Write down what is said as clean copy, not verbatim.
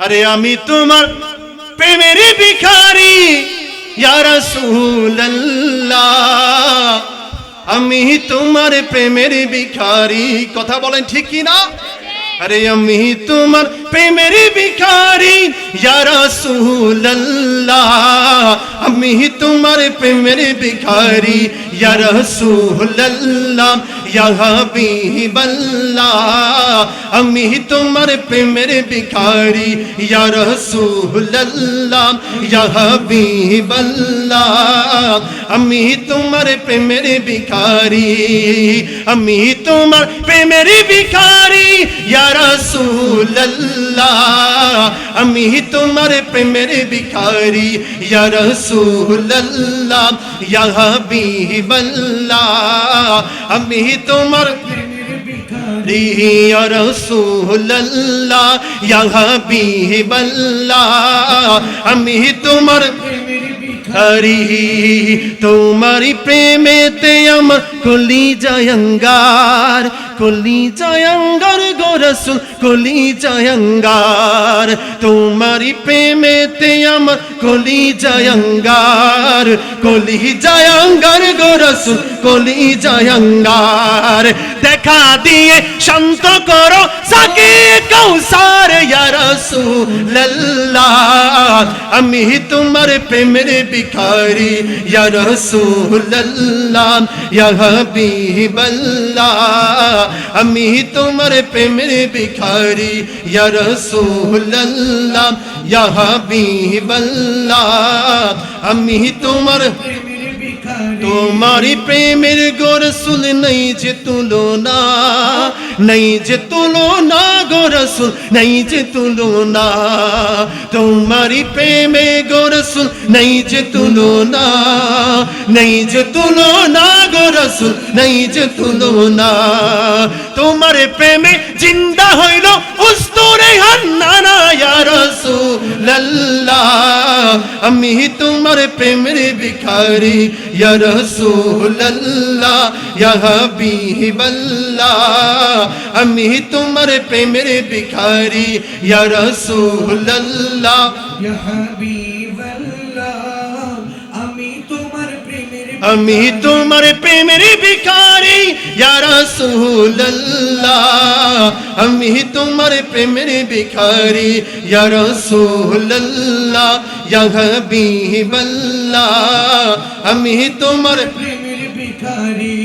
আরে আমি তোমার প্রেমের ভিখারি ইয়া রাসূলুল্লাহ, আমি তোমার প্রেমের ভিখারি। কথা বলেন ঠিক কি না? আরে আমি তোমার প্রেমের ভিখারি ইয়া রাসূলুল্লাহ, আমি তোমার প্রেমের ভিখারি ইয়া রাসূলুল্লাহ, ইয়া হাবিবাল্লাহ, আমি তোমার প্রেমের ভিখারি ইয়া রাসূলুল্লাহ, ইয়া হাবিবাল্লাহ, আমি তোমার প্রেমের ভিখারি, আমি তোমার প্রেমের ভিখারি ইয়া রাসূলুল্লাহ, আমি তোমার প্রেমের ভিখারি ইয়া রাসূলুল্লাহ, ইয়া হাবিবাল্লাহ, আমি তোমার ইয়া রাসূলুল্লাহ, ইয়া হাবিবাল্লাহ, আমি তোমার ভিখারি। তোমারি প্রেমেতে আমার কলিজায় অঙ্গার, কলিজায় অঙ্গার গো রাসূল, কলিজায় অঙ্গার। তোমারি প্রেমেতে আমার কলিজায় অঙ্গার, কলিজায় অঙ্গার গো রাসূল, কলিজায় অঙ্গার। দেখা দিয়ে শান্ত করো সাকি কাউসার ইয়া রাসূলুল্লাহ, আমি তোমার প্রেমের ভিখারি ইয়া রাসূলুল্লাহ, ইয়া হাবিবাল্লাহ, আমি তোমার প্রেমের ভিখারি ইয়া রাসূলুল্লাহ, ইয়া হাবিবাল্লাহ, আমি তোমার তোমারি প্রেমের গো রাসূল নাই যে তুলনা, নাই যে তুলনা গো রাসূল, নাই যে তুলনা। তোমারি প্রেমে গো রাসূল নাই যে তুলনা, নাই যে তুলনা গো রাসূল, নাই যে তুলনা। তোমার প্রেমে জিন্দা হইল উস্তুরে হান্নানা ইয়া রাসূলুল্লাহ, আমি তোমার প্রেমের ভিখারি ইয়া রাসূলুল্লাহ, ইয়া হাবিবাল্লাহ, আমি তোমার প্রেমের ভিখারি ইয়া রাসূলুল্লাহ, ইয়া হাবিবাল্লাহ, আমি তোমার প্রেমের আমি তোমার প্রেমের ভিখারি ইয়া রাসূলুল্লাহ, আমি তোমার প্রেমের ভিখারি ইয়া রাসূলুল্লাহ, ইয়া হাবিবাল্লাহ, আমি তোমার প্রেমের ভিখারি।